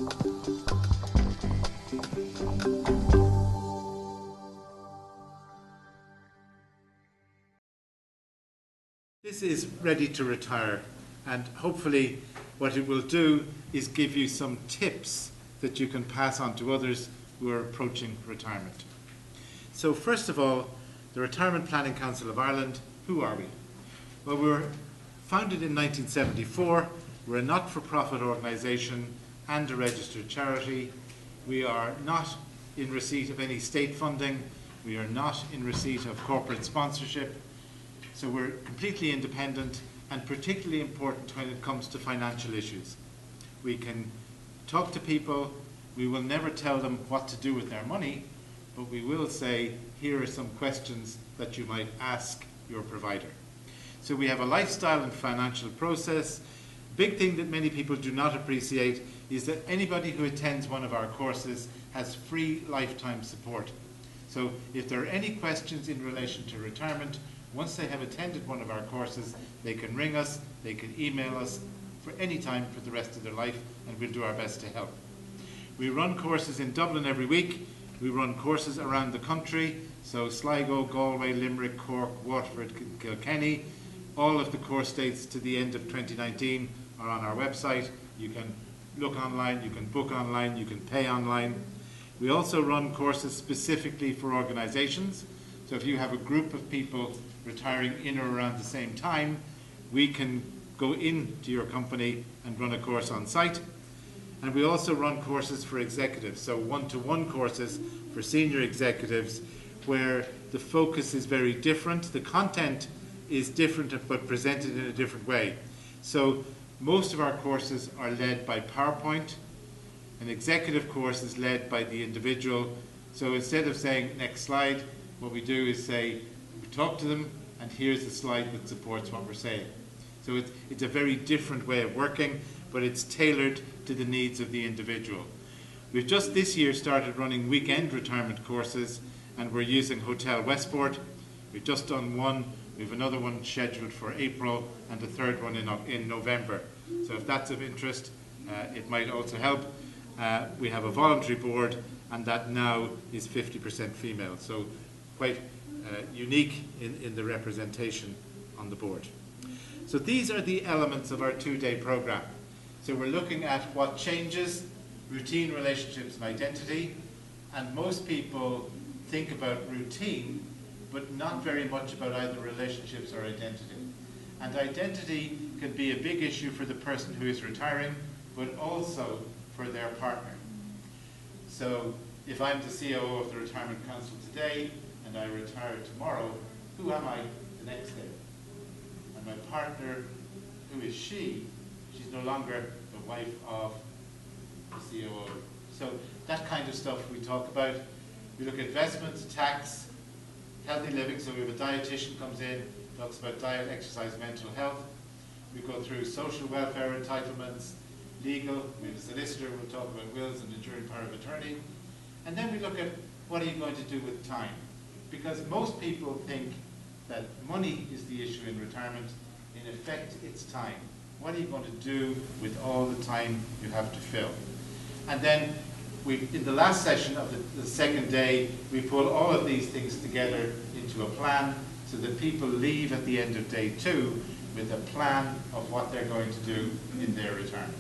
This is Ready to Retire, and hopefully what it will do is give you some tips that you can pass on to others who are approaching retirement. So first of all, the Retirement Planning Council of Ireland, who are we? Well, we were founded in 1974. We're a not-for-profit organisation and a registered charity. We are not in receipt of any state funding. We are not in receipt of corporate sponsorship. So we're completely independent and particularly important when it comes to financial issues. We can talk to people. We will never tell them what to do with their money, but we will say, here are some questions that you might ask your provider. So we have a lifestyle and financial process. Big thing that many people do not appreciate is that anybody who attends one of our courses has free lifetime support. So if there are any questions in relation to retirement, once they have attended one of our courses, they can ring us, they can email us for any time for the rest of their life, and we'll do our best to help. We run courses in Dublin every week. We run courses around the country, so Sligo, Galway, Limerick, Cork, Waterford, Kilkenny. All of the course dates to the end of 2019 are on our website. You can look online, you can book online, you can pay online. We also run courses specifically for organizations. So if you have a group of people retiring in or around the same time, we can go into your company and run a course on site. And we also run courses for executives, so one-to-one courses for senior executives where the focus is very different. The content is different but presented in a different way. So most of our courses are led by PowerPoint. An executive course is led by the individual. So instead of saying next slide, what we do is say, we talk to them, and here's the slide that supports what we're saying. So it's a very different way of working, but it's tailored to the needs of the individual. We've just this year started running weekend retirement courses, and we're using Hotel Westport. We've just done one. We have another one scheduled for April, and a third one in November. So if that's of interest, it might also help. We have a voluntary board, and that now is 50% female. So quite unique in the representation on the board. So these are the elements of our two-day program. So we're looking at what changes, routine, relationships, and identity. And most people think about routine, but not very much about either relationships or identity. And identity can be a big issue for the person who is retiring, but also for their partner. So if I'm the COO of the Retirement Council today, and I retire tomorrow, who am I the next day? And my partner, who is she? She's no longer the wife of the COO. So that kind of stuff we talk about. We look at investments, tax, healthy living. So we have a dietitian comes in, talks about diet, exercise, mental health. We go through social welfare entitlements, legal. We have a solicitor who will talk about wills and enduring power of attorney. And then we look at what are you going to do with time? Because most people think that money is the issue in retirement. In effect, it's time. What are you going to do with all the time you have to fill? And then in the last session of the second day, we pull all of these things together into a plan so that people leave at the end of day 2 with a plan of what they're going to do in their retirement.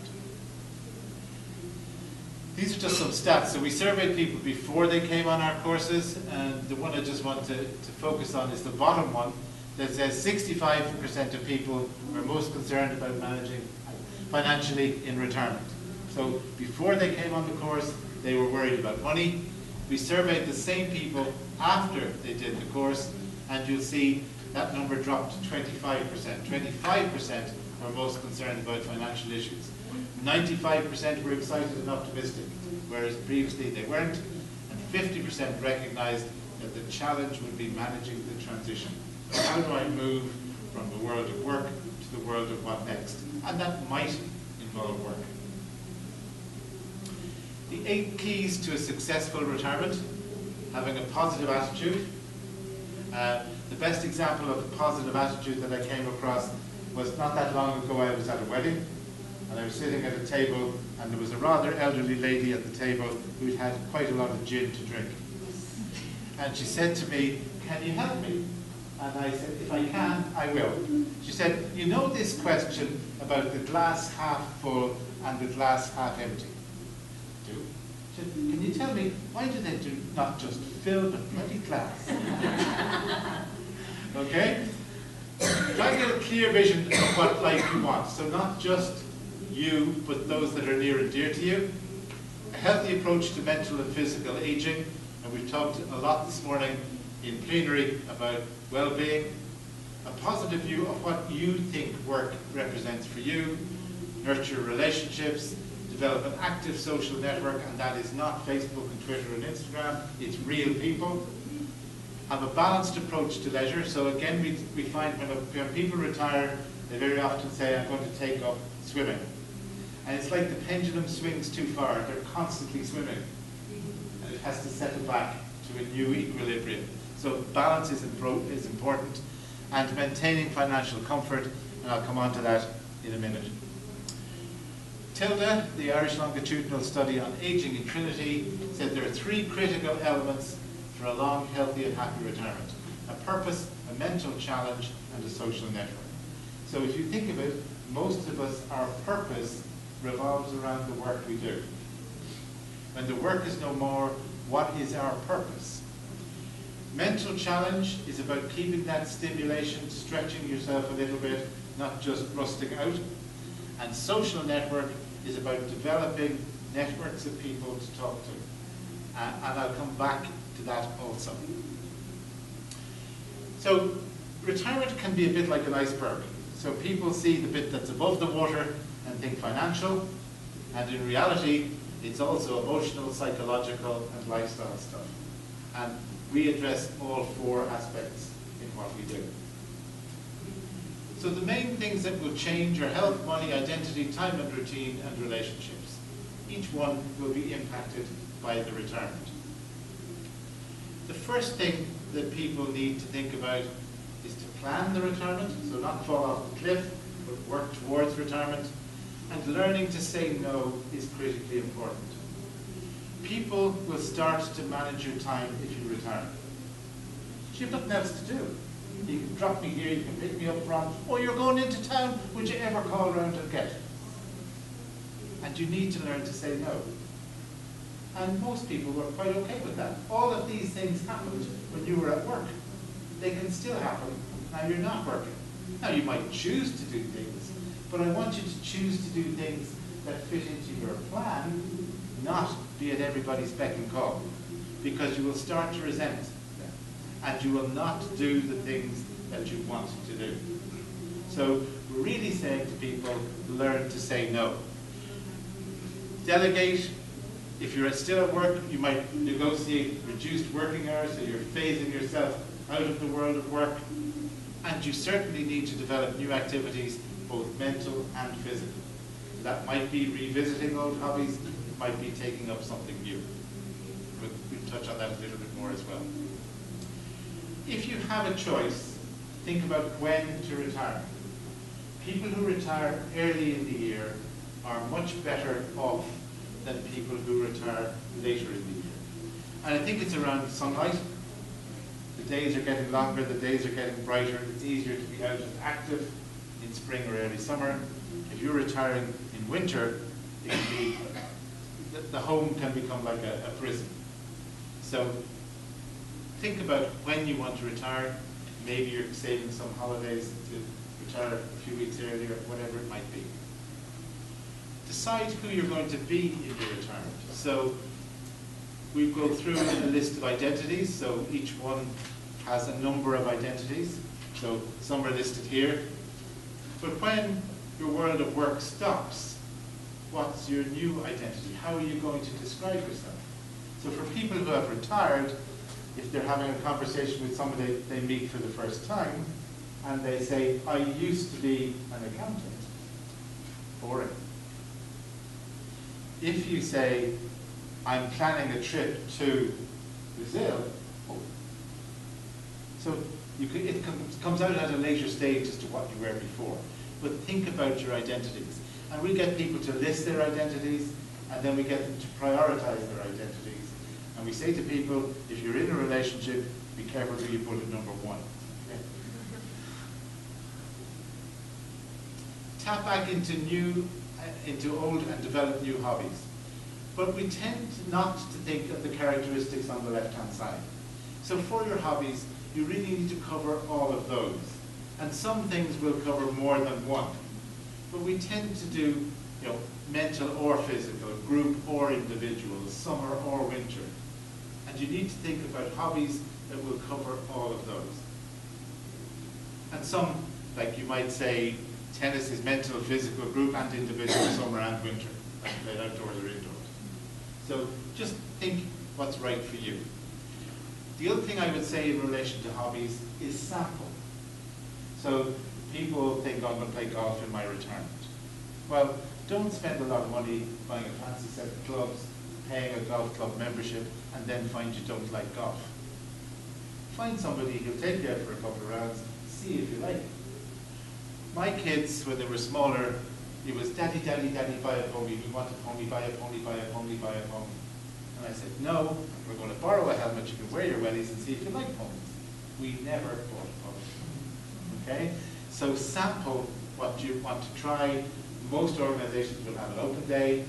These are just some stats. So we surveyed people before they came on our courses, and the one I just want to focus on is the bottom one that says 65% of people are most concerned about managing financially in retirement. So before they came on the course, they were worried about money. We surveyed the same people after they did the course, and you'll see that number dropped to 25%. 25% were most concerned about financial issues. 95% were excited and optimistic, whereas previously they weren't, and 50% recognized that the challenge would be managing the transition. How do I move from the world of work to the world of what next? And that might involve work. The 8 keys to a successful retirement: having a positive attitude. The best example of a positive attitude that I came across was not that long ago. I was at a wedding, and I was sitting at a table, and there was a rather elderly lady at the table who'd had quite a lot of gin to drink. And she said to me, "Can you help me?" And I said, "If I can, I will." She said, "You know this question about the glass half full and the glass half empty?" I do. She said, "Can you tell me, why do they do not just fill the bloody glass?" Okay? Try to get a clear vision of what life you want. So not just you, but those that are near and dear to you. A healthy approach to mental and physical aging. And we've talked a lot this morning in plenary about well-being. A positive view of what you think work represents for you. Nurture relationships. Develop an active social network, and that is not Facebook and Twitter and Instagram. It's real people. Have a balanced approach to leisure. So again, we find when people retire, they very often say, "I'm going to take up swimming." And it's like the pendulum swings too far. They're constantly swimming. And it has to settle back to a new equilibrium. So balance is important. And maintaining financial comfort, and I'll come on to that in a minute. Tilda, the Irish longitudinal study on aging in Trinity, said there are 3 critical elements for a long, healthy and happy retirement. A purpose, a mental challenge, and a social network. So if you think of it, most of us, our purpose revolves around the work we do. When the work is no more, what is our purpose? Mental challenge is about keeping that stimulation, stretching yourself a little bit, not just rusting out. And social network is about developing networks of people to talk to. And I'll come back to that also. So retirement can be a bit like an iceberg. So people see the bit that's above the water and think financial, and in reality it's also emotional, psychological and lifestyle stuff. And we address all 4 aspects in what we do. So the main things that will change are health, money, identity, time and routine, and relationships. Each one will be impacted by the retirement. The first thing that people need to think about is to plan the retirement, so not fall off the cliff, but work towards retirement. And learning to say no is critically important. People will start to manage your time if you retire. You have nothing else to do. You can drop me here, you can pick me up from, "Oh, you're going into town, would you ever call around and get?" And you need to learn to say no. And most people were quite okay with that. All of these things happened when you were at work. They can still happen now you're not working. Now you might choose to do things, but I want you to choose to do things that fit into your plan, not be at everybody's beck and call, because you will start to resent them, and you will not do the things that you want to do. So we're really saying to people, learn to say no. Delegate. If you're still at work, you might negotiate reduced working hours, so you're phasing yourself out of the world of work. And you certainly need to develop new activities, both mental and physical. That might be revisiting old hobbies, it might be taking up something new. But we'll touch on that a little bit more as well. If you have a choice, think about when to retire. People who retire early in the year are much better off than people who retire later in the year. And I think it's around sunlight. The days are getting longer, the days are getting brighter, it's easier to be out and active in spring or early summer. If you're retiring in winter, it can be, the home can become like a prison. So think about when you want to retire. Maybe you're saving some holidays to retire a few weeks earlier, whatever it might be. Decide who you're going to be in your retirement. So we go through a list of identities, so each one has a number of identities. So some are listed here. But when your world of work stops, what's your new identity? How are you going to describe yourself? So for people who have retired, if they're having a conversation with somebody they meet for the first time, and they say, "I used to be an accountant," boring. If you say, "I'm planning a trip to Brazil," oh. So it comes out at a later stage as to what you were before. But think about your identities. And we get people to list their identities, and then we get them to prioritize their identities. And we say to people, if you're in a relationship, be careful who you put at number one. Okay? Tap back into old and develop new hobbies. But we tend not to think of the characteristics on the left-hand side. So for your hobbies, you really need to cover all of those. And some things will cover more than one. But we tend to do, mental or physical, group or individual, summer or winter. And you need to think about hobbies that will cover all of those. And some, like you might say, tennis is mental, physical, group and individual, summer and winter, like played outdoors or indoors. So just think what's right for you. The other thing I would say in relation to hobbies is sample. So people think, I'm going to play golf in my retirement. Well, don't spend a lot of money buying a fancy set of clubs, paying a golf club membership, and then find you don't like golf. Find somebody who'll take you out for a couple of rounds, see if you like it. My kids, when they were smaller, it was, daddy, daddy, daddy, buy a pony. We want a pony, buy a pony, buy a pony, buy a pony. And I said, no, we're going to borrow a helmet. You can wear your wellies and see if you like ponies. We never bought a pony. Okay? So sample what you want to try. Most organizations will have an open day.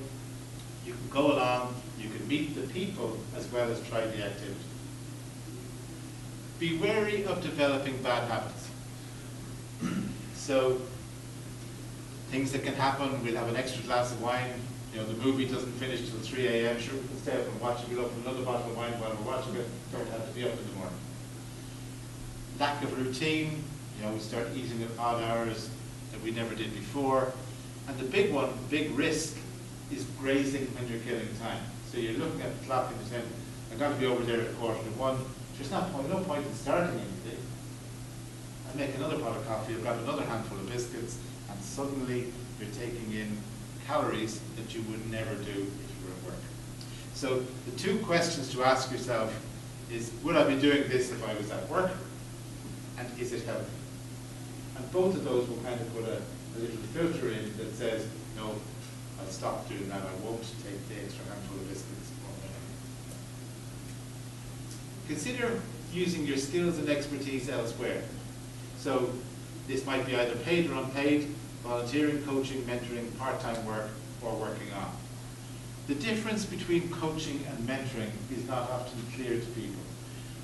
You can go along. You can meet the people as well as try the activity. Be wary of developing bad habits. So, things that can happen, we'll have an extra glass of wine, the movie doesn't finish till 3 a.m., sure, we can stay up and watch it, we'll open another bottle of wine while we're watching it, don't have to be up in the morning. Lack of routine, we start eating at odd hours that we never did before. And the big one, big risk, is grazing when you're killing time. So you're looking at the clock and you're saying, I've got to be over there at 1:45. There's no point in starting anything. I make another pot of coffee, I've got another handful of biscuits, and suddenly you're taking in calories that you would never do if you were at work. So the two questions to ask yourself is, would I be doing this if I was at work? And is it healthy? And both of those will kind of put a little filter in that says, no, I'll stop doing that, I won't take the extra handful of biscuits. Consider using your skills and expertise elsewhere. So this might be either paid or unpaid, volunteering, coaching, mentoring, part-time work, or working on. The difference between coaching and mentoring is not often clear to people.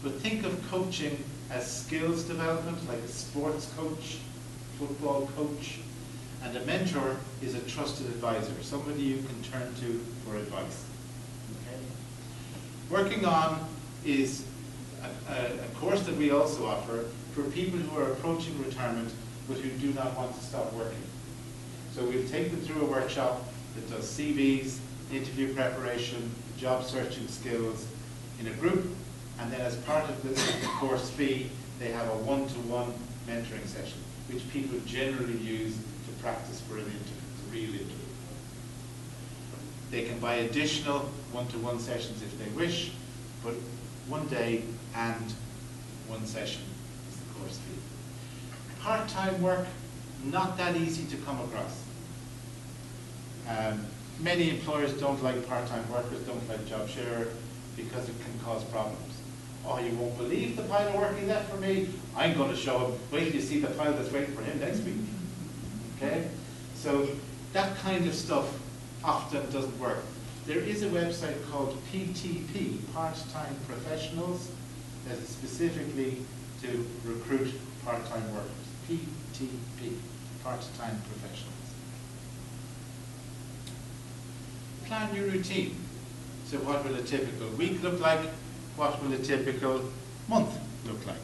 But think of coaching as skills development, like a sports coach, football coach, and a mentor is a trusted advisor, somebody you can turn to for advice. Okay? Working on is a course that we also offer for people who are approaching retirement but who do not want to stop working. So we'll take them through a workshop that does CVs, interview preparation, job searching skills in a group, and then as part of the course fee, they have a one-to-one mentoring session, which people generally use to practice for an interview, a real interview. They can buy additional one-to-one sessions if they wish, but one day and one session is the course fee. Part-time work, not that easy to come across. Many employers don't like part-time workers, don't like job share, because it can cause problems. Oh, you won't believe the pile of work he left for me. I'm going to show him. Wait till you see the pile that's waiting for him next week. Okay? So that kind of stuff often doesn't work. There is a website called PTP, Part-Time Professionals, that is specifically to recruit part-time workers. PTP, Part-Time Professionals. Plan your routine. So what will a typical week look like? What will a typical month look like?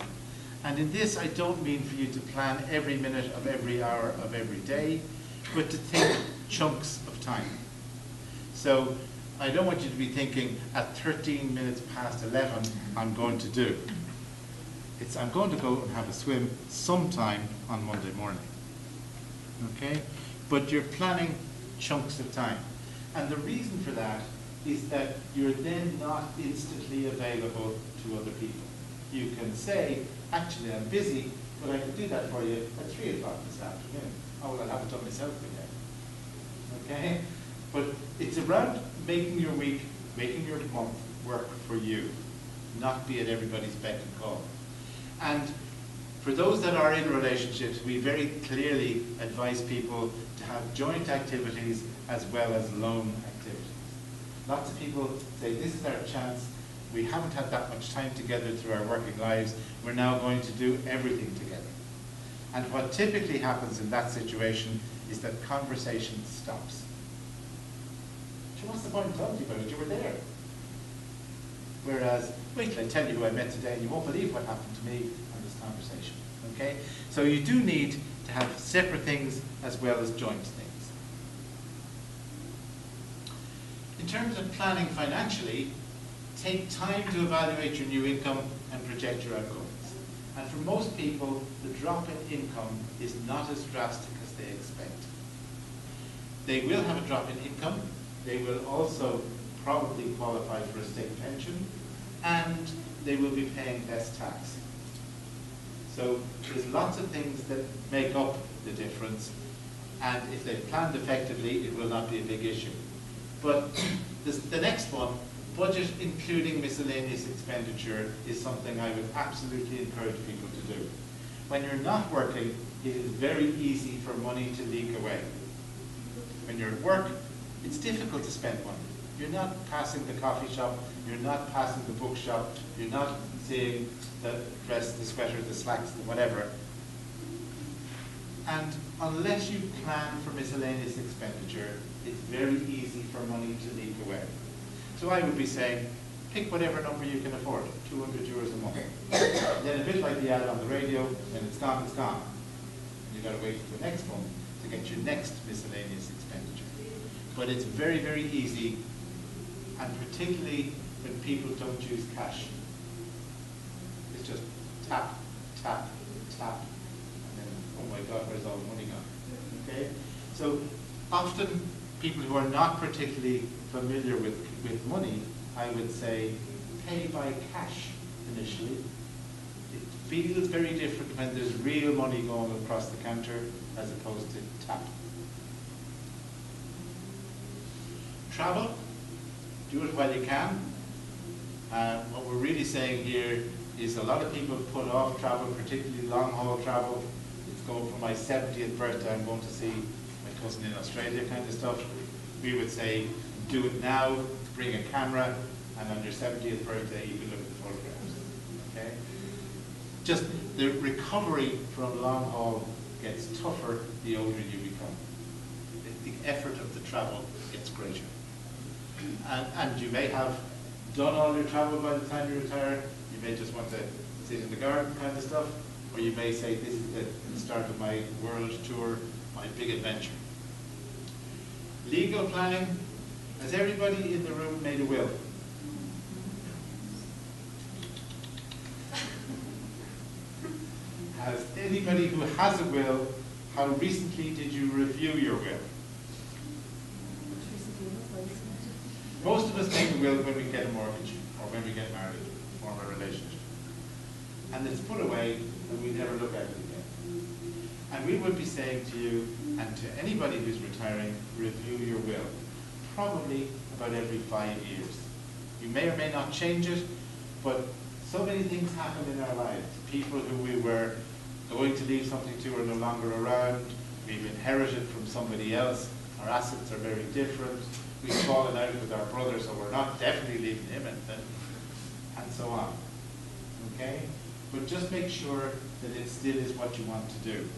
And in this, I don't mean for you to plan every minute of every hour of every day, but to think chunks of time. So I don't want you to be thinking at 13 minutes past 11, I'm going to do. It's I'm going to go and have a swim sometime on Monday morning. Okay? But you're planning chunks of time. And the reason for that is that you're then not instantly available to other people. You can say, actually I'm busy, but I can do that for you at 3 o'clock this afternoon. Oh, well, I'll have it done myself again. okay? But it's around making your week, making your month work for you, not be at everybody's beck and call. And for those that are in relationships, we very clearly advise people to have joint activities as well as lone activities. Lots of people say, this is our chance. We haven't had that much time together through our working lives. We're now going to do everything together. And what typically happens in that situation is that conversation stops. So what's the point in talking about it? You were there. Whereas, wait till I tell you who I met today and you won't believe what happened to me on this conversation. Okay? So you do need to have separate things as well as joint things. In terms of planning financially, take time to evaluate your new income and project your outgoings. And for most people, the drop in income is not as drastic as they expect. They will have a drop in income. They will also probably qualify for a state pension, and they will be paying less tax. So there's lots of things that make up the difference, and if they've planned effectively, it will not be a big issue. But the next one, budget including miscellaneous expenditure, is something I would absolutely encourage people to do. When you're not working, it is very easy for money to leak away. When you're at work, it's difficult to spend money. You're not passing the coffee shop, you're not passing the bookshop, you're not seeing the dress, the sweater, the slacks, the whatever. And unless you plan for miscellaneous expenditure, it's very easy for money to leak away. So I would be saying, pick whatever number you can afford, 200 euros a month. Then a bit like the ad on the radio, when it's gone, it's gone. You've got to wait for the next month to get your next miscellaneous expenditure. But it's very, very easy, and particularly when people don't use cash. It's just tap, tap, tap, and then, oh my God, where's all the money gone? Okay? So often people who are not particularly familiar with money, I would say, pay by cash initially. It feels very different when there's real money going across the counter as opposed to tap. Travel, do it while you can. What we're really saying here is a lot of people put off travel, particularly long haul travel. It's going for my 70th birthday, I'm going to see my cousin in Australia kind of stuff. We would say, do it now, bring a camera, and on your 70th birthday you can look at the photographs. Okay? Just the recovery from long haul gets tougher the older you become. The effort of the travel gets greater. And you may have done all your travel by the time you retire. You may just want to sit in the garden kind of stuff, or you may say, this is the start of my world tour, my big adventure. Legal planning. Has everybody in the room made a will? Has anybody who has a will, how recently did you review your will? Most of us make a will when we get a mortgage, or when we get married, form a relationship. And it's put away, and we never look at it again. And we would be saying to you, and to anybody who's retiring, review your will. Probably about every 5 years. You may or may not change it, but so many things happen in our lives. People who we were going to leave something to are no longer around. We've inherited from somebody else. Our assets are very different. We've fallen out with our brother, so we're not definitely leaving him anything, and so on. Okay? But just make sure that it still is what you want to do.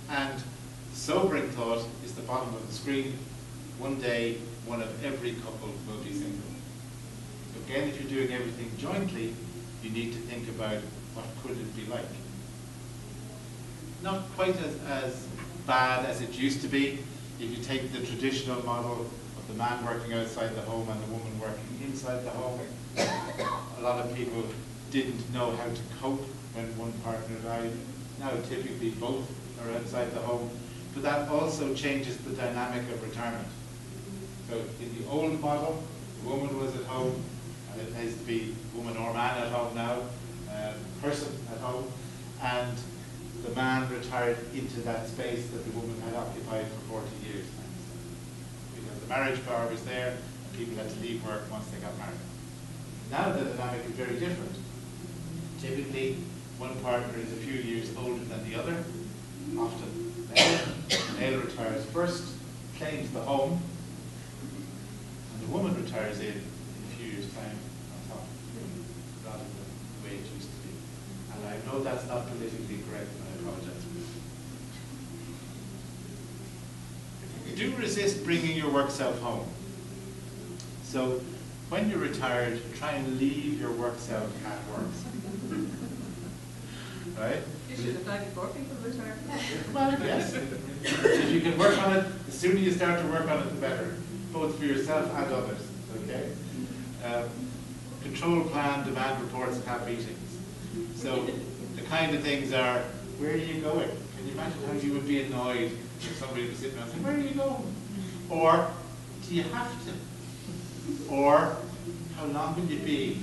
And sobering thought is the bottom of the screen. One day, one of every couple will be single. Again, if you're doing everything jointly, you need to think about what could it be like. Not quite as bad as it used to be. If you take the traditional model of the man working outside the home and the woman working inside the home, a lot of people didn't know how to cope when one partner died. Now typically both are outside the home, but that also changes the dynamic of retirement. So in the old model, the woman was at home, and it tends to be woman or man at home now, person at home, and the man retired into that space that the woman had occupied for 40 years. the marriage bar was there, and people had to leave work once they got married. Now the dynamic is very different. Typically, one partner is a few years older than the other, often male. Male retires first, claims the home, and the woman retires in a few years' time on top, rather than the way it used to be. And I know that's not politically correct, and I apologize. Do resist bringing your work self home. So when you're retired, try and leave your work self at work. Right? You should have died before people retire. Well, yes. If you can work on it, the sooner you start to work on it, the better, both for yourself and others. Okay? Control plan, demand reports, and have meetings. So the kind of things are, where are you going? Can you imagine how you would be annoyed if somebody was sitting around saying, where are you going? Or, do you have to? Or, how long will you be?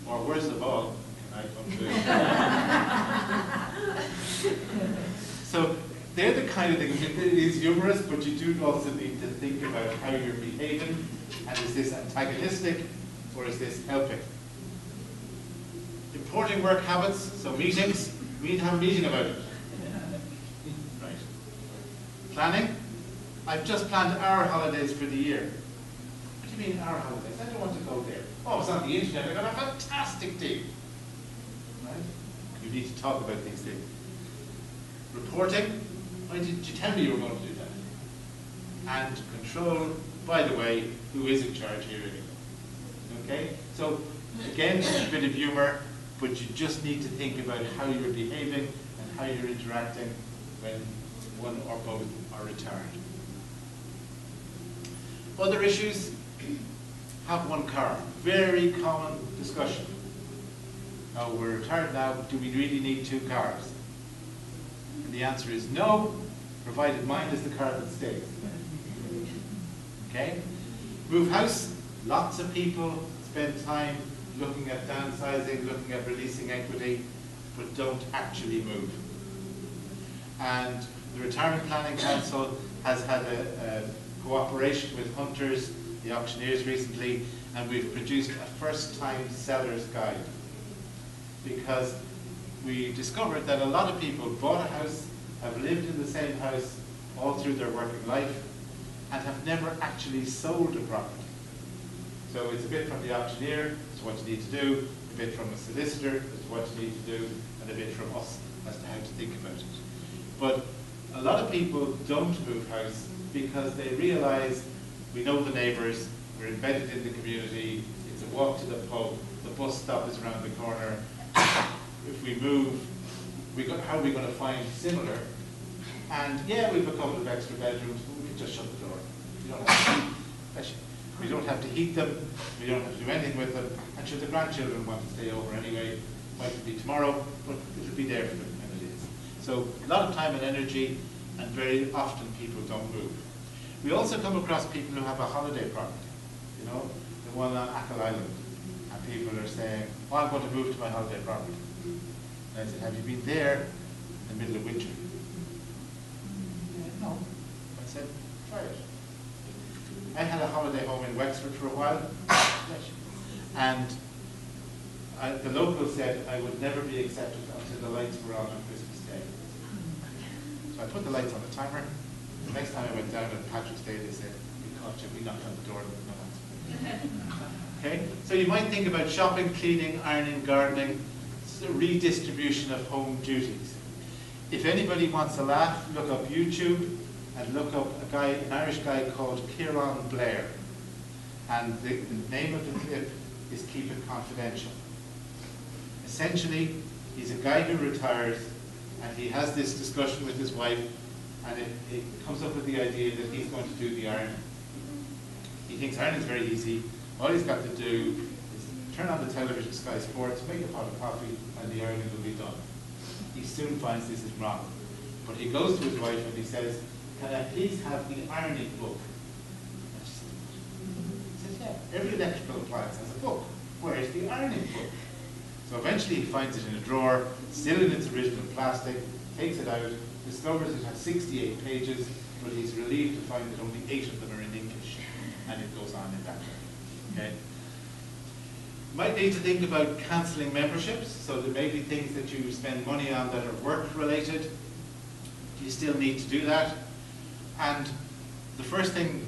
Or, worst of all, can I come too? So, they're the kind of things, it is humorous, but you do also need to think about how you're behaving, and is this antagonistic, or is this helping? Importing work habits, so meetings, we need to have a meeting about it. Right. Planning, I've just planned our holidays for the year. What do you mean our holidays? I don't want to go there. Oh, it's on the internet, I got a fantastic deal. Right? You need to talk about these things. Reporting, why didn't you tell me you were going to do that? And control, by the way, who is in charge here anyway? Okay? So, again, a bit of humor, but you just need to think about how you're behaving and how you're interacting when one or both are retired. Other issues, have one car. Very common discussion. Now, we're retired now, do we really need two cars? And the answer is no, provided mine is the car that stays. Okay? Move house, lots of people spend time looking at downsizing, looking at releasing equity, but don't actually move. And the Retirement Planning Council has had a cooperation with hunters, the auctioneers recently, and we've produced a first-time seller's guide. Because we discovered that a lot of people bought a house, have lived in the same house all through their working life, and have never actually sold a property. So it's a bit from the auctioneer, it's what you need to do, a bit from a solicitor, it's what you need to do, and a bit from us as to how to think about it. But a lot of people don't move house because they realize we know the neighbours, we're embedded in the community, it's a walk to the pub, the bus stop is around the corner. If we move, how are we going to find similar? And yeah, we have a couple of extra bedrooms, but we can just shut the door. We don't have to heat them, we don't have to do anything with them, and should the grandchildren want to stay over anyway, might be tomorrow, but it'll be there for them when it is. So a lot of time and energy, and very often people don't move. We also come across people who have a holiday property, you know, the one on Achill Island, and people are saying, oh, I'm going to move to my holiday property. And I said, have you been there in the middle of winter? No. I said, try it. I had a holiday home in Wexford for a while, and the locals said I would never be accepted until the lights were on Christmas Day. So I put the lights on the timer. The next time I went down on Patrick's Day, they said, we caught you, we knocked on the door, and no answer. Okay? So you might think about shopping, cleaning, ironing, gardening. This is a redistribution of home duties. If anybody wants a laugh, look up YouTube and look up an Irish guy called Kieran Blair. And the name of the clip is Keep It Confidential. Essentially, he's a guy who retires and he has this discussion with his wife, and it comes up with the idea that he's going to do the ironing. He thinks ironing is very easy. All he's got to do is turn on the television, Sky Sports, make a pot of coffee, and the ironing will be done. He soon finds this is wrong. But he goes to his wife and he says, can I please have the ironing book? And she says, yeah, every electrical appliance has a book. Where is the ironing book? So eventually he finds it in a drawer, still in its original plastic, takes it out, discovers it has 68 pages, but he's relieved to find that only 8 of them are in English. and it goes on in that way. Okay? Might need to think about cancelling memberships, so there may be things that you spend money on that are work related. You still need to do that. And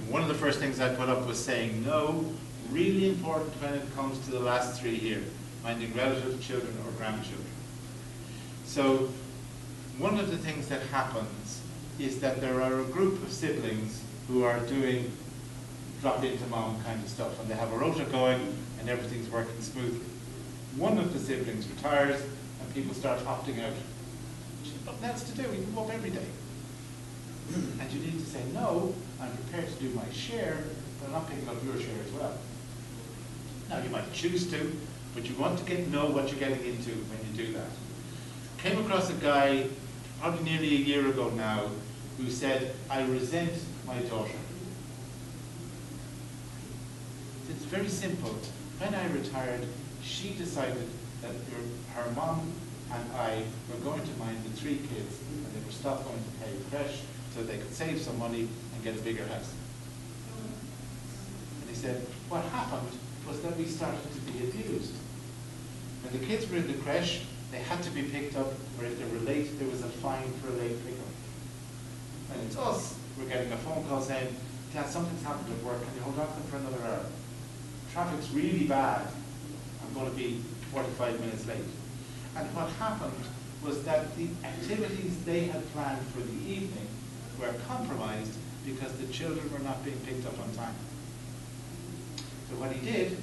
one of the first things I put up was saying no, really important when it comes to the last 3 here, finding relatives, children or grandchildren. So one of the things that happens is that there are a group of siblings who are doing drop into mom kind of stuff, and they have a rota going and everything's working smoothly. One of the siblings retires and people start opting out. There's nothing else to do, we can go up every day. And you need to say, no, I'm prepared to do my share, but I'm not picking up your share as well. Now you might choose to, but you want to know what you're getting into when you do that. Came across a guy, probably nearly a year ago now, who said, I resent my daughter. It's very simple. When I retired, she decided that her mom and I were going to mind the 3 kids, and they would stop going to pay creche so they could save some money and get a bigger house. And he said, what happened was that we started to be abused. When the kids were in the creche, they had to be picked up, or if they were late, there was a fine for a late pickup. And it's us, we're getting a phone call saying, Dad, something's happened at work, can you hold on to them for another hour? Traffic's really bad, I'm going to be 45 minutes late. And what happened was that the activities they had planned for the evening were compromised because the children were not being picked up on time. So what he did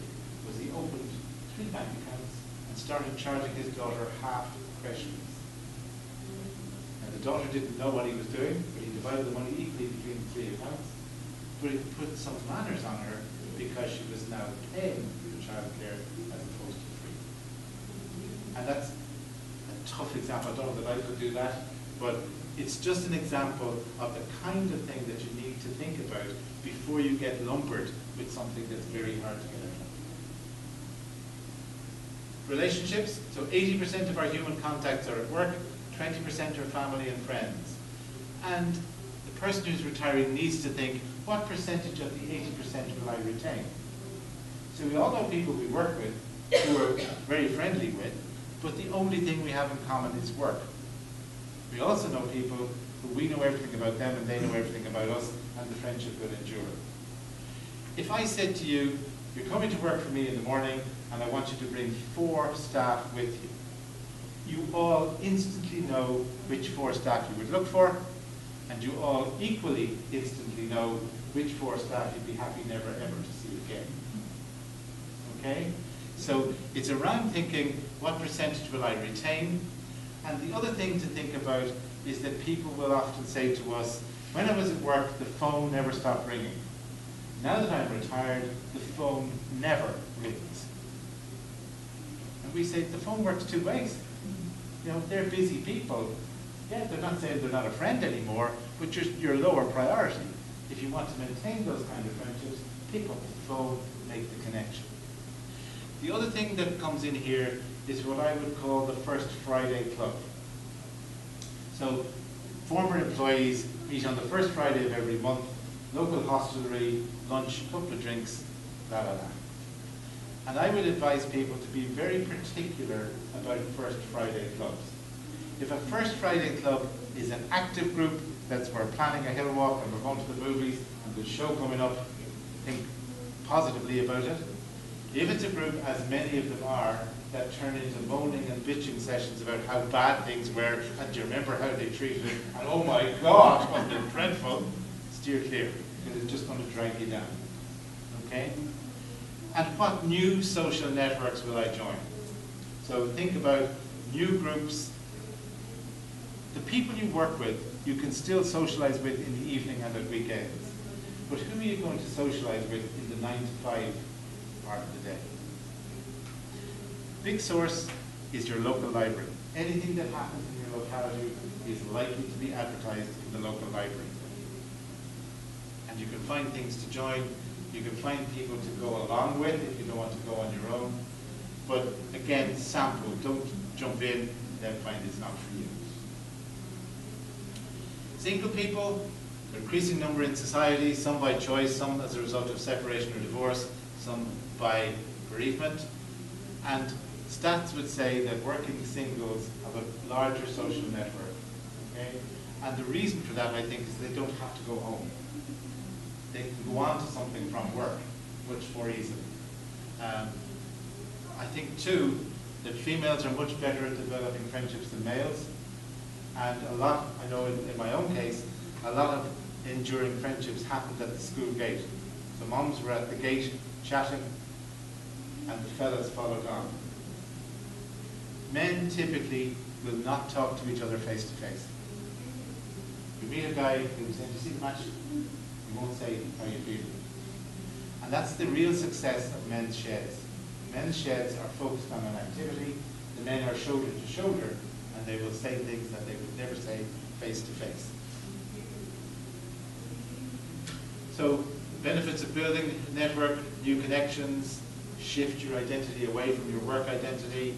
was he opened 3 bank accounts and started charging his daughter half creche fees. And the daughter didn't know what he was doing, but he divided the money equally between the 3 accounts. But he put some manners on her because she was now paying for childcare as opposed to free. And that's a tough example. I don't know that I could do that, but it's just an example of the kind of thing that you need to think about before you get lumbered with something that's very hard to get out of. Relationships, so 80% of our human contacts are at work, 20% are family and friends. And the person who's retiring needs to think, what percentage of the 80% will I retain? So we all know people we work with who we're very friendly with, but the only thing we have in common is work. We also know people who we know everything about them and they know everything about us, and the friendship will endure. If I said to you, you're coming to work for me in the morning and I want you to bring 4 staff with you, you all instantly know which 4 staff you would look for, and you all equally instantly know which 4 staff you'd be happy never ever to see again. Okay? So it's around thinking, what percentage will I retain? And the other thing to think about is that people will often say to us, when I was at work, the phone never stopped ringing. Now that I'm retired, the phone never rings. And we say, the phone works 2 ways. You know, they're busy people. Yeah, they're not saying they're not a friend anymore, but you're lower priority. If you want to maintain those kind of friendships, pick up the phone, make the connection. The other thing that comes in here is what I would call the First Friday Club. So former employees meet on the first Friday of every month, local hostelry, lunch, a couple of drinks, la la la. And I would advise people to be very particular about First Friday clubs. If a First Friday club is an active group, that's we're planning a hill walk and we're going to the movies and there's a show coming up, think positively about it. If it's a group, as many of them are, that turn into moaning and bitching sessions about how bad things were, and do you remember how they treated it, and oh my God, wasn't it dreadful, steer clear, because it's just going to drag you down. Okay? And what new social networks will I join? So think about new groups. The people you work with, you can still socialize with in the evening and at weekends. But who are you going to socialize with in the 9 to 5 part of the day? Big source is your local library. Anything that happens in your locality is likely to be advertised in the local library. And you can find things to join. You can find people to go along with if you don't want to go on your own. But again, sample. Don't jump in and then find it's not for you. Single people, An increasing number in society, some by choice, some as a result of separation or divorce, some by bereavement. And stats would say that working singles have a larger social network. Okay? And the reason for that, I think, is they don't have to go home. They can go on to something from work much more easily. I think, too, that females are much better at developing friendships than males. And a lot, I know in my own case, a lot of enduring friendships happened at the school gate. So moms were at the gate chatting, and the fellas followed on. Men typically will not talk to each other face to face. You meet a guy who's saying, "Do you see the match?" He won't say how you feel. And that's the real success of men's sheds. Men's sheds are focused on an activity. The men are shoulder to shoulder, and they will say things that they would never say face to face. So, benefits of building a network, new connections, shift your identity away from your work identity,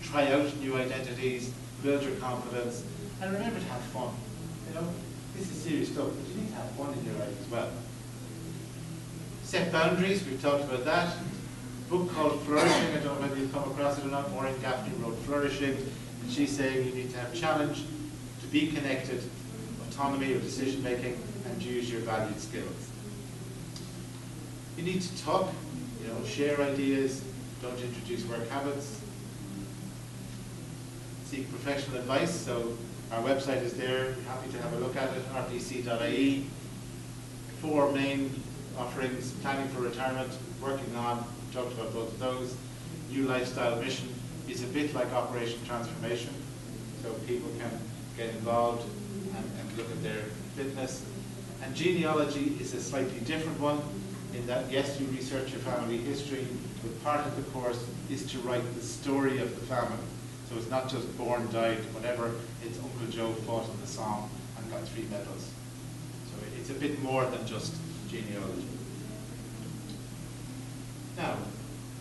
try out new identities, build your confidence, and remember to have fun. You know, this is serious stuff, but you need to have fun in your life as well. Set boundaries, we've talked about that. A book called Flourishing, I don't know whether you've come across it or not. Maureen Gaffney wrote Flourishing, and she's saying you need to have challenge, to be connected, autonomy or decision making, and use your valued skills. You need to talk, you know, share ideas, don't introduce work habits. Seek professional advice, so our website is there, happy to have a look at it, rpc.ie. 4 main offerings: planning for retirement, working on, talked about both of those. New lifestyle mission is a bit like Operation Transformation, so people can get involved and look at their fitness. And genealogy is a slightly different one, in that yes, you research your family history, but part of the course is to write the story of the family. So it's not just born, died, whatever, it's Uncle Joe fought in the Somme and got 3 medals. So it's a bit more than just genealogy. Now,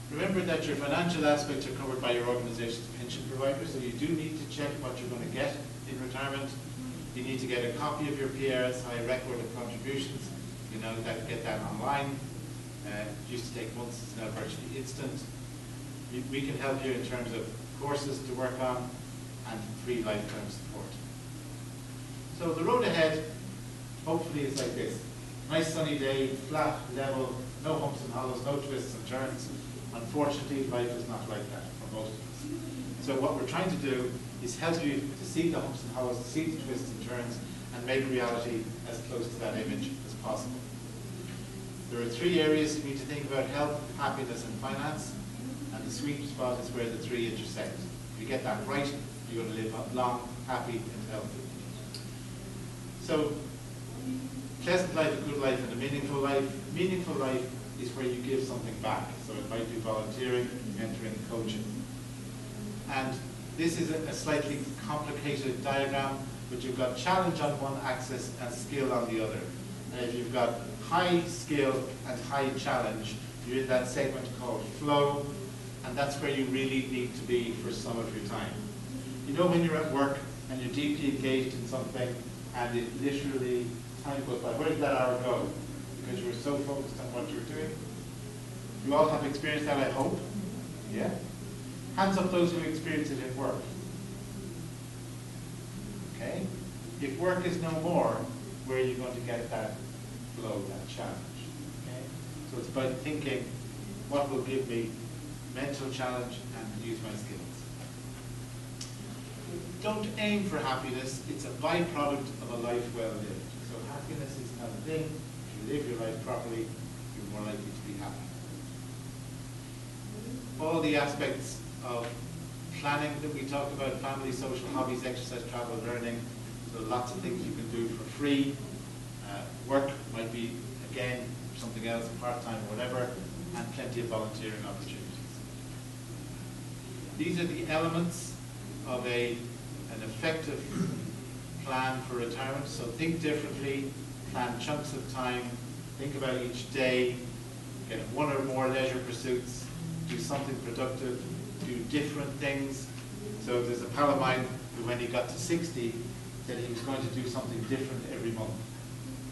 remember that your financial aspects are covered by your organization's pension provider, so you do need to check what you're going to get in retirement. You need to get a copy of your PRSI record of contributions. You know, get that online. It used to take months, it's now virtually instant. We can help you in terms of courses to work on and free lifetime support. So the road ahead, hopefully, is like this. Nice sunny day, flat, level, no humps and hollows, no twists and turns. Unfortunately, life is not like that for most of us. So what we're trying to do is help you to see the humps and hollows, to see the twists and turns, and make reality as close to that image as possible. There are 3 areas you need to think about: health, happiness, and finance. And the sweet spot is where the 3 intersect. If you get that right, you're going to live long, happy, and healthy. So, pleasant life, a good life, and a meaningful life. Meaningful life is where you give something back. So it might be volunteering, mentoring, coaching. And this is a slightly complicated diagram, but you've got challenge on one axis and skill on the other. And if you've got high skill and high challenge, you're in that segment called flow, and that's where you really need to be for some of your time. You know, when you're at work and you're deeply engaged in something and it literally, time goes by, where did that hour go? Because you were so focused on what you were doing. You all have experienced that, I hope. Yeah? Hands up those who experience it in work. Okay? If work is no more, where are you going to get that flow, that challenge? Okay? So it's about thinking, what will give me mental challenge and use my skills. Don't aim for happiness, it's a byproduct of a life well lived. So happiness is not a thing. If you live your life properly, you're more likely to be happy. All the aspects of planning that we talked about, family, social, hobbies, exercise, travel, learning, so lots of things you can do for free. Work might be, again, something else, part-time or whatever, and plenty of volunteering opportunities. These are the elements of an effective plan for retirement. So think differently, plan chunks of time, think about each day, get 1 or more leisure pursuits, do something productive, do different things. So there's a pal of mine who, when he got to 60, said he was going to do something different every month.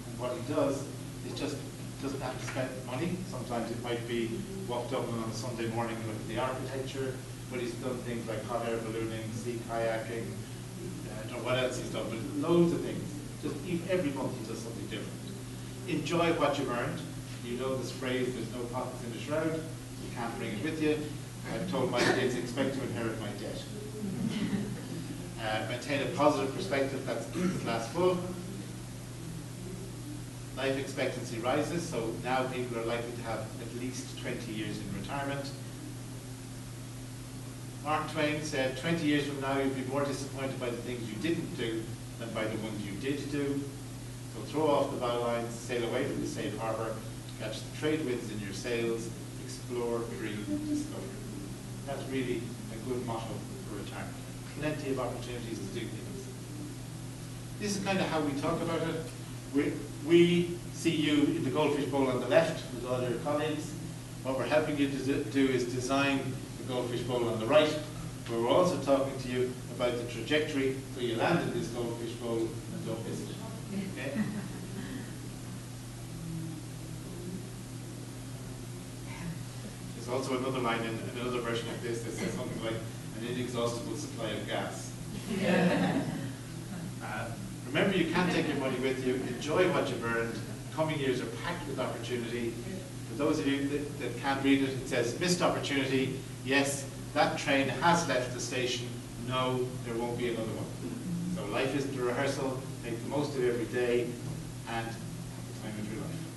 And what he does is just doesn't have to spend money. Sometimes it might be walk Dublin on a Sunday morning and look at the architecture, but he's done things like hot air ballooning, sea kayaking, I don't know what else he's done, but loads of things. Just every month he does something different. Enjoy what you've earned. You know this phrase, there's no pockets in the shroud. You can't bring it with you. I've told my kids, expect to inherit my debt. Maintain a positive perspective, that's glass full. Life expectancy rises, so now people are likely to have at least 20 years in retirement. Mark Twain said, 20 years from now you'll be more disappointed by the things you didn't do than by the ones you did do. So throw off the bylines, sail away from the safe harbour, catch the trade winds in your sails, explore, dream, discover. That's really a good motto for retirement. Plenty of opportunities to do things. This is kind of how we talk about it. We see you in the goldfish bowl on the left with all your colleagues. What we're helping you to do is design the goldfish bowl on the right, where we're also talking to you about the trajectory so you land in this goldfish bowl and don't miss it. Okay? There's also another line in another version of this that says something like an inexhaustible supply of gas. Remember, you can't take your money with you. Enjoy what you've earned. Coming years are packed with opportunity. For those of you that can't read it, it says, missed opportunity. Yes, that train has left the station. No, there won't be another one. So life isn't a rehearsal. Make the most of every day and have the time of your life.